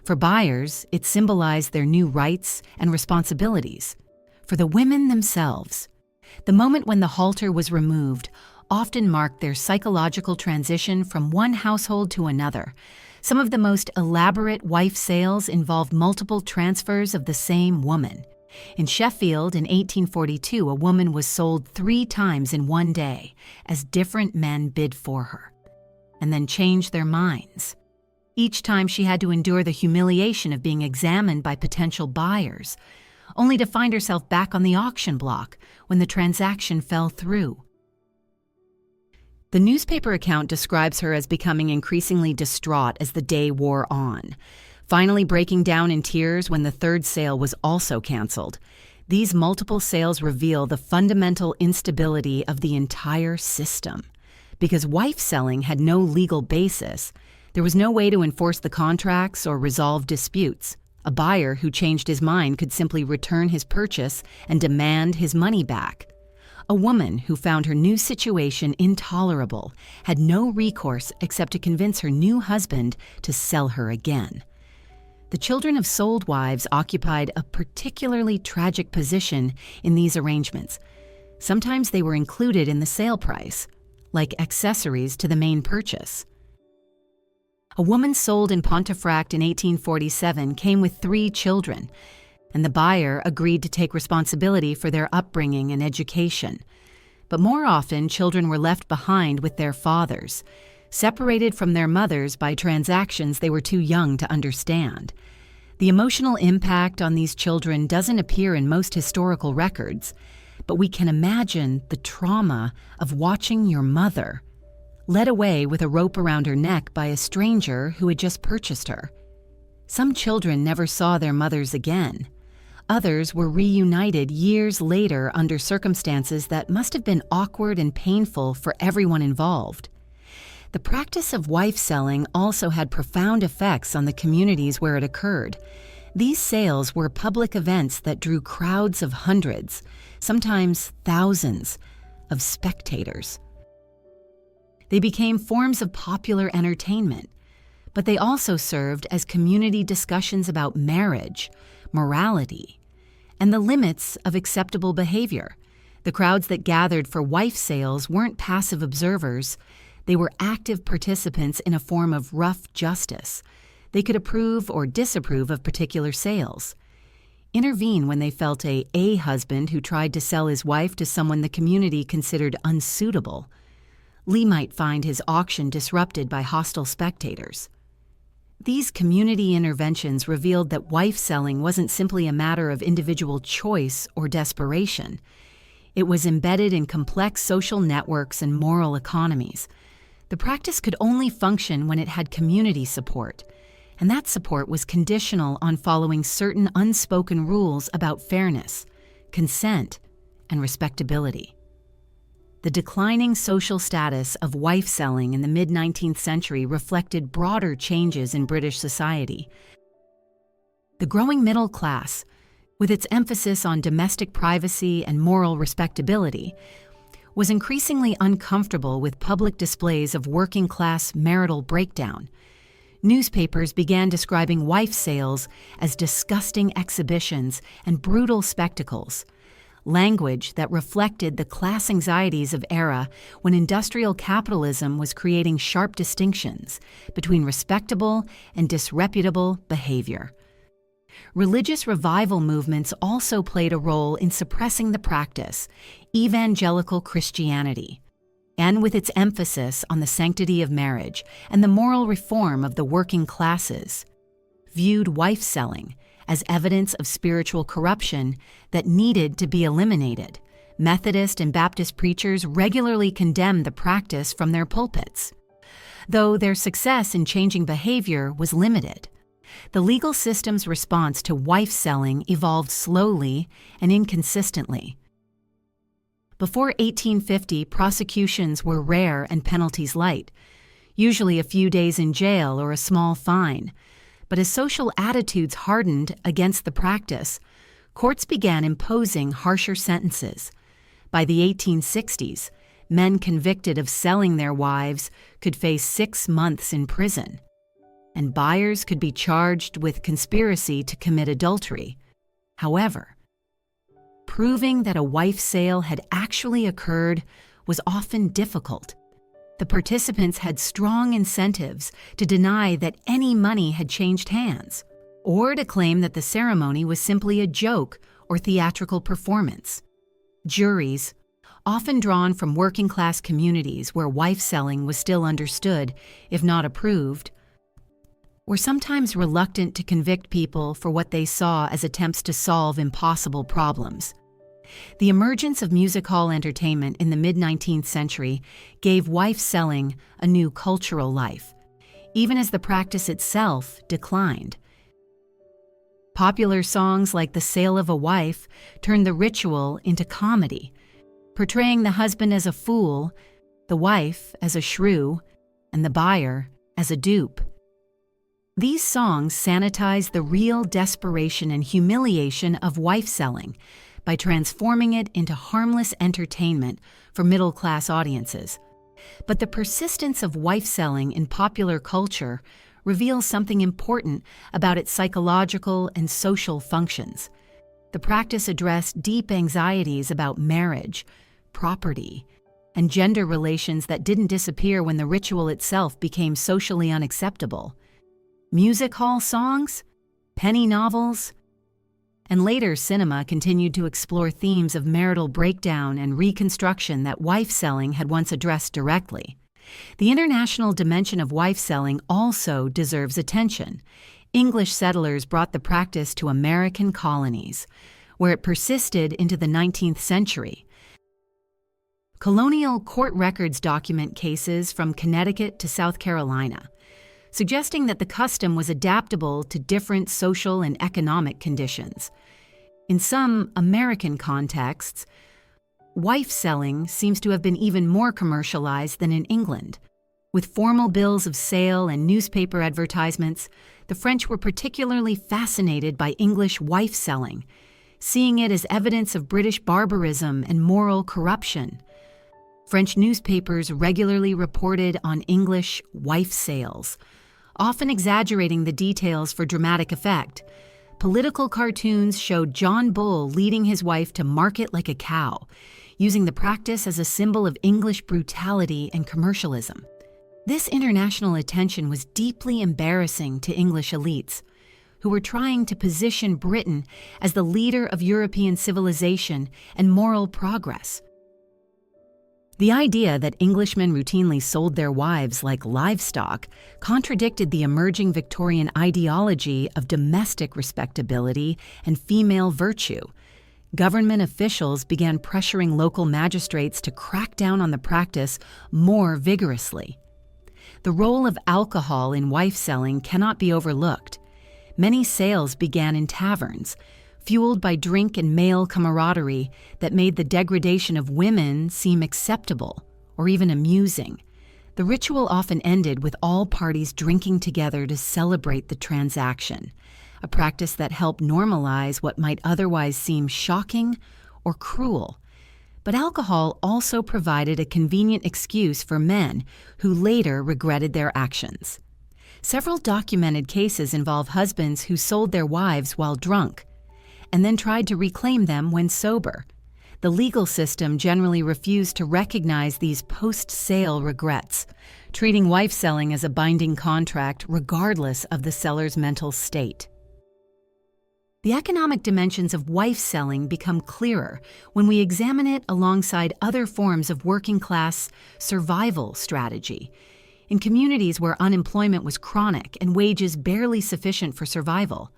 For buyers, it symbolized their new rights and responsibilities. For the women themselves, the moment when the halter was removed often marked their psychological transition from one household to another. Some of the most elaborate wife sales involved multiple transfers of the same woman. In Sheffield in 1842, a woman was sold 3 times in one day as different men bid for her, and then changed their minds. Each time she had to endure the humiliation of being examined by potential buyers, only to find herself back on the auction block when the transaction fell through. The newspaper account describes her as becoming increasingly distraught as the day wore on, finally breaking down in tears when the 3rd sale was also canceled. These multiple sales reveal the fundamental instability of the entire system. Because wife-selling had no legal basis, there was no way to enforce the contracts or resolve disputes. A buyer who changed his mind could simply return his purchase and demand his money back. A woman who found her new situation intolerable had no recourse except to convince her new husband to sell her again. The children of sold wives occupied a particularly tragic position in these arrangements. Sometimes they were included in the sale price, like accessories to the main purchase. A woman sold in Pontefract in 1847 came with 3 children, and the buyer agreed to take responsibility for their upbringing and education. But more often, children were left behind with their fathers, separated from their mothers by transactions they were too young to understand. The emotional impact on these children doesn't appear in most historical records, but we can imagine the trauma of watching your mother led away with a rope around her neck by a stranger who had just purchased her. Some children never saw their mothers again. Others were reunited years later under circumstances that must have been awkward and painful for everyone involved. The practice of wife selling also had profound effects on the communities where it occurred. These sales were public events that drew crowds of hundreds, sometimes thousands, of spectators. They became forms of popular entertainment, but they also served as community discussions about marriage, morality, and the limits of acceptable behavior. The crowds that gathered for wife sales weren't passive observers. They were active participants in a form of rough justice. They could approve or disapprove of particular sales, intervene when they felt a husband who tried to sell his wife to someone the community considered unsuitable. Lee might find his auction disrupted by hostile spectators. These community interventions revealed that wife selling wasn't simply a matter of individual choice or desperation. It was embedded in complex social networks and moral economies. The practice could only function when it had community support, and that support was conditional on following certain unspoken rules about fairness, consent, and respectability. The declining social status of wife selling in the mid-19th century reflected broader changes in British society. The growing middle class, with its emphasis on domestic privacy and moral respectability, was increasingly uncomfortable with public displays of working-class marital breakdown. Newspapers began describing wife sales as disgusting exhibitions and brutal spectacles, language that reflected the class anxieties of era when industrial capitalism was creating sharp distinctions between respectable and disreputable behavior. Religious revival movements also played a role in suppressing the practice. Evangelical Christianity, and with its emphasis on the sanctity of marriage and the moral reform of the working classes, viewed wife selling as evidence of spiritual corruption that needed to be eliminated. Methodist and Baptist preachers regularly condemned the practice from their pulpits, though their success in changing behavior was limited. The legal system's response to wife selling evolved slowly and inconsistently. Before 1850, prosecutions were rare and penalties light, usually a few days in jail or a small fine. But as social attitudes hardened against the practice, courts began imposing harsher sentences. By the 1860s, men convicted of selling their wives could face 6 months in prison, and buyers could be charged with conspiracy to commit adultery. However, proving that a wife sale had actually occurred was often difficult. The participants had strong incentives to deny that any money had changed hands, or to claim that the ceremony was simply a joke or theatrical performance. Juries, often drawn from working-class communities where wife selling was still understood, if not approved, were sometimes reluctant to convict people for what they saw as attempts to solve impossible problems. The emergence of music hall entertainment in the mid-19th century gave wife selling a new cultural life, even as the practice itself declined. Popular songs like The Sale of a Wife turned the ritual into comedy, portraying the husband as a fool, the wife as a shrew, and the buyer as a dupe. These songs sanitize the real desperation and humiliation of wife selling by transforming it into harmless entertainment for middle-class audiences. But the persistence of wife selling in popular culture reveals something important about its psychological and social functions. The practice addressed deep anxieties about marriage, property, and gender relations that didn't disappear when the ritual itself became socially unacceptable. Music hall songs, penny novels, and later cinema continued to explore themes of marital breakdown and reconstruction that wife selling had once addressed directly. The international dimension of wife selling also deserves attention. English settlers brought the practice to American colonies, where it persisted into the 19th century. Colonial court records document cases from Connecticut to South Carolina, suggesting that the custom was adaptable to different social and economic conditions. In some American contexts, wife selling seems to have been even more commercialized than in England. With formal bills of sale and newspaper advertisements, the French were particularly fascinated by English wife selling, seeing it as evidence of British barbarism and moral corruption. French newspapers regularly reported on English wife sales, often exaggerating the details for dramatic effect. Political cartoons showed John Bull leading his wife to market like a cow, using the practice as a symbol of English brutality and commercialism. This international attention was deeply embarrassing to English elites, who were trying to position Britain as the leader of European civilization and moral progress. The idea that Englishmen routinely sold their wives like livestock contradicted the emerging Victorian ideology of domestic respectability and female virtue. Government officials began pressuring local magistrates to crack down on the practice more vigorously. The role of alcohol in wife selling cannot be overlooked. Many sales began in taverns, fueled by drink and male camaraderie that made the degradation of women seem acceptable or even amusing. The ritual often ended with all parties drinking together to celebrate the transaction, a practice that helped normalize what might otherwise seem shocking or cruel. But alcohol also provided a convenient excuse for men who later regretted their actions. Several documented cases involve husbands who sold their wives while drunk and then tried to reclaim them when sober. The legal system generally refused to recognize these post-sale regrets, treating wife selling as a binding contract regardless of the seller's mental state. The economic dimensions of wife selling become clearer when we examine it alongside other forms of working-class survival strategy. In communities where unemployment was chronic and wages barely sufficient for survival,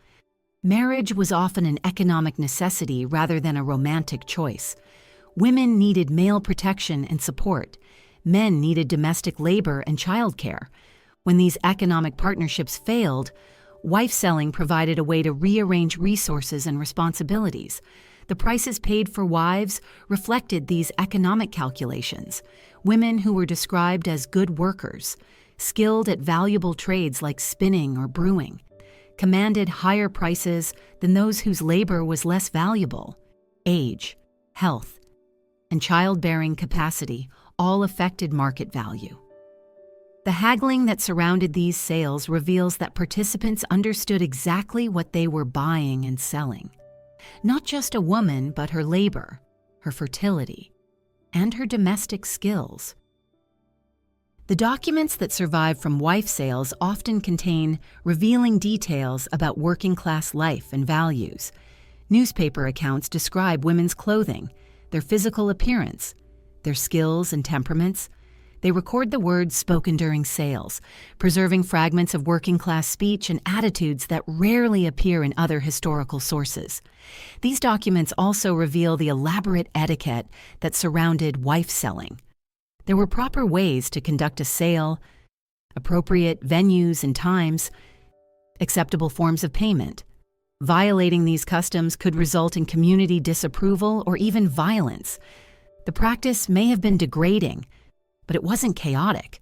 marriage was often an economic necessity rather than a romantic choice. Women needed male protection and support. Men needed domestic labor and childcare. When these economic partnerships failed, wife selling provided a way to rearrange resources and responsibilities. The prices paid for wives reflected these economic calculations. Women who were described as good workers, skilled at valuable trades like spinning or brewing, commanded higher prices than those whose labor was less valuable. Age, health, and childbearing capacity all affected market value. The haggling that surrounded these sales reveals that participants understood exactly what they were buying and selling. Not just a woman, but her labor, her fertility, and her domestic skills. The documents that survive from wife sales often contain revealing details about working-class life and values. Newspaper accounts describe women's clothing, their physical appearance, their skills and temperaments. They record the words spoken during sales, preserving fragments of working-class speech and attitudes that rarely appear in other historical sources. These documents also reveal the elaborate etiquette that surrounded wife selling. There were proper ways to conduct a sale, appropriate venues and times, acceptable forms of payment. Violating these customs could result in community disapproval or even violence. The practice may have been degrading, but it wasn't chaotic.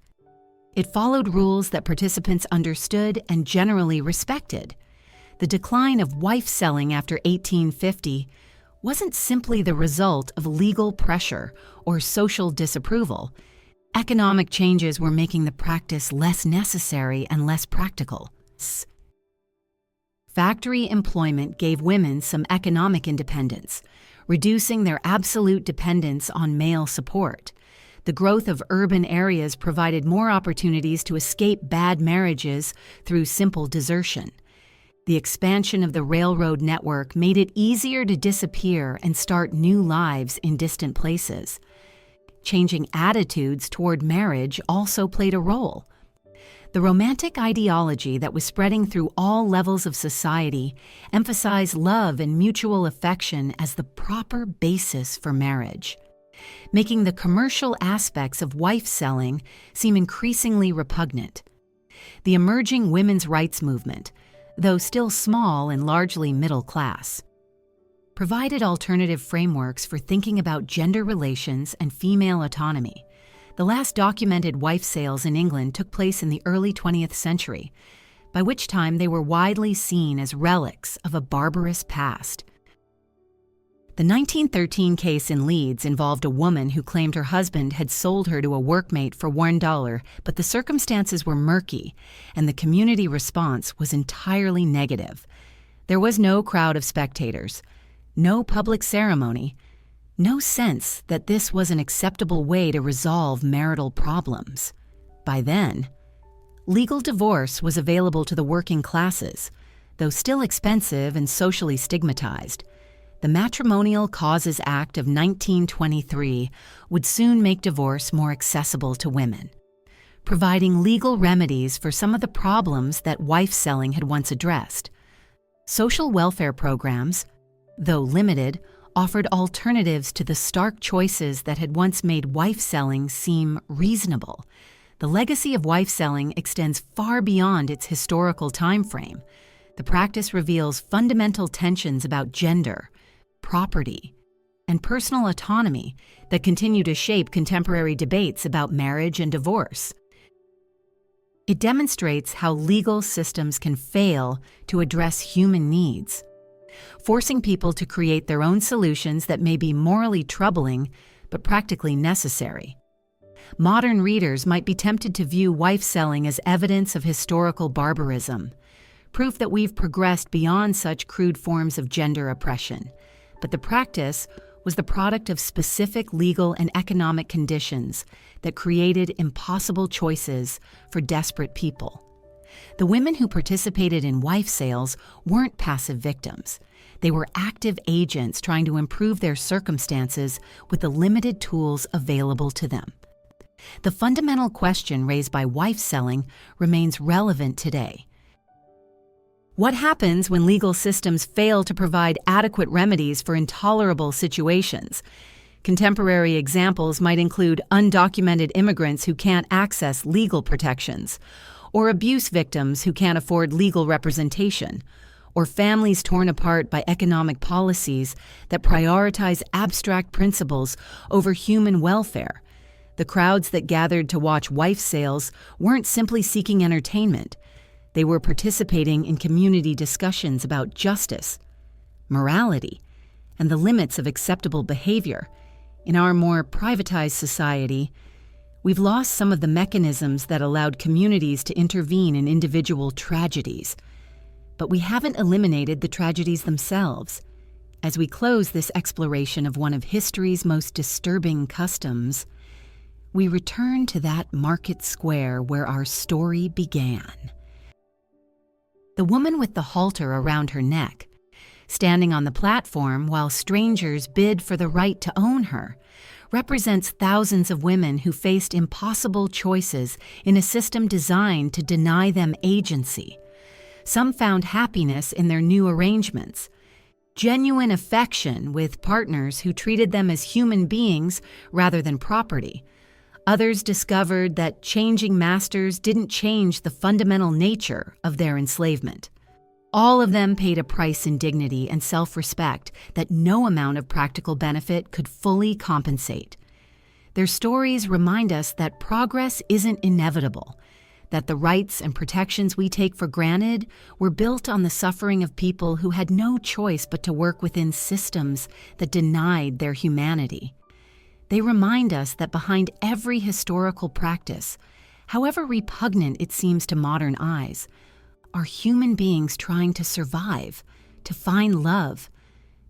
It followed rules that participants understood and generally respected. The decline of wife selling after 1850 wasn't simply the result of legal pressure or social disapproval. Economic changes were making the practice less necessary and less practical. Factory employment gave women some economic independence, reducing their absolute dependence on male support. The growth of urban areas provided more opportunities to escape bad marriages through simple desertion. The expansion of the railroad network made it easier to disappear and start new lives in distant places. Changing attitudes toward marriage also played a role. The romantic ideology that was spreading through all levels of society emphasized love and mutual affection as the proper basis for marriage, making the commercial aspects of wife selling seem increasingly repugnant. The emerging women's rights movement, though still small and largely middle class, provided alternative frameworks for thinking about gender relations and female autonomy. The last documented wife sales in England took place in the early 20th century, by which time they were widely seen as relics of a barbarous past. The 1913 case in Leeds involved a woman who claimed her husband had sold her to a workmate for $1, but the circumstances were murky, and the community response was entirely negative. There was no crowd of spectators, no public ceremony, no sense that this was an acceptable way to resolve marital problems. By then, legal divorce was available to the working classes, though still expensive and socially stigmatized. The Matrimonial Causes Act of 1923 would soon make divorce more accessible to women, providing legal remedies for some of the problems that wife selling had once addressed. Social welfare programs, though limited, offered alternatives to the stark choices that had once made wife selling seem reasonable. The legacy of wife selling extends far beyond its historical time frame. The practice reveals fundamental tensions about gender, property, and personal autonomy that continue to shape contemporary debates about marriage and divorce. It demonstrates how legal systems can fail to address human needs, forcing people to create their own solutions that may be morally troubling but practically necessary. Modern readers might be tempted to view wife selling as evidence of historical barbarism, proof that we've progressed beyond such crude forms of gender oppression. But the practice was the product of specific legal and economic conditions that created impossible choices for desperate people. The women who participated in wife sales weren't passive victims. They were active agents trying to improve their circumstances with the limited tools available to them. The fundamental question raised by wife selling remains relevant today. What happens when legal systems fail to provide adequate remedies for intolerable situations? Contemporary examples might include undocumented immigrants who can't access legal protections, or abuse victims who can't afford legal representation, or families torn apart by economic policies that prioritize abstract principles over human welfare. The crowds that gathered to watch wife sales weren't simply seeking entertainment. They were participating in community discussions about justice, morality, and the limits of acceptable behavior. In our more privatized society, we've lost some of the mechanisms that allowed communities to intervene in individual tragedies, but we haven't eliminated the tragedies themselves. As we close this exploration of one of history's most disturbing customs, we return to that market square where our story began. The woman with the halter around her neck, standing on the platform while strangers bid for the right to own her, represents thousands of women who faced impossible choices in a system designed to deny them agency. Some found happiness in their new arrangements, genuine affection with partners who treated them as human beings rather than property. Others discovered that changing masters didn't change the fundamental nature of their enslavement. All of them paid a price in dignity and self-respect that no amount of practical benefit could fully compensate. Their stories remind us that progress isn't inevitable, that the rights and protections we take for granted were built on the suffering of people who had no choice but to work within systems that denied their humanity. They remind us that behind every historical practice, however repugnant it seems to modern eyes, are human beings trying to survive, to find love,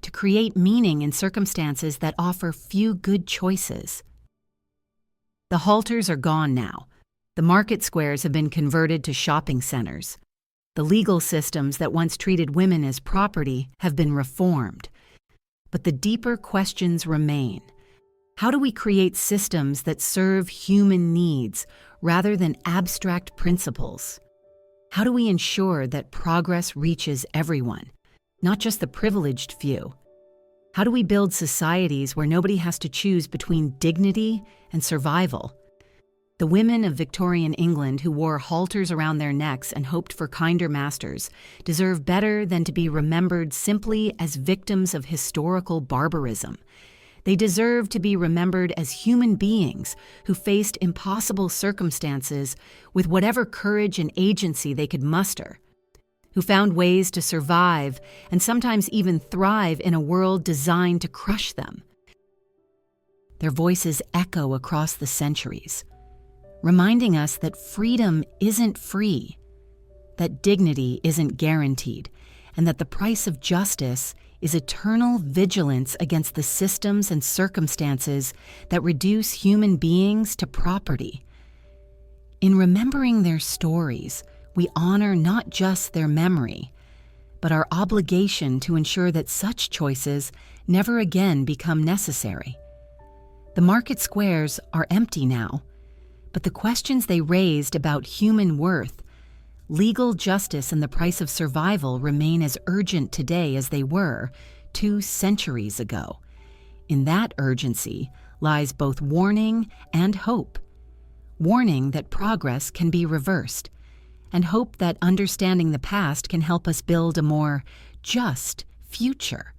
to create meaning in circumstances that offer few good choices. The halters are gone now. The market squares have been converted to shopping centers. The legal systems that once treated women as property have been reformed. But the deeper questions remain. How do we create systems that serve human needs rather than abstract principles? How do we ensure that progress reaches everyone, not just the privileged few? How do we build societies where nobody has to choose between dignity and survival? The women of Victorian England who wore halters around their necks and hoped for kinder masters deserve better than to be remembered simply as victims of historical barbarism. They deserve to be remembered as human beings who faced impossible circumstances with whatever courage and agency they could muster, who found ways to survive and sometimes even thrive in a world designed to crush them. Their voices echo across the centuries, reminding us that freedom isn't free, that dignity isn't guaranteed, and that the price of justice is eternal vigilance against the systems and circumstances that reduce human beings to property. In remembering their stories, we honor not just their memory, but our obligation to ensure that such choices never again become necessary. The market squares are empty now, but the questions they raised about human worth, legal justice, and the price of survival remain as urgent today as they were 2 centuries ago. In that urgency lies both warning and hope. Warning that progress can be reversed, and hope that understanding the past can help us build a more just future.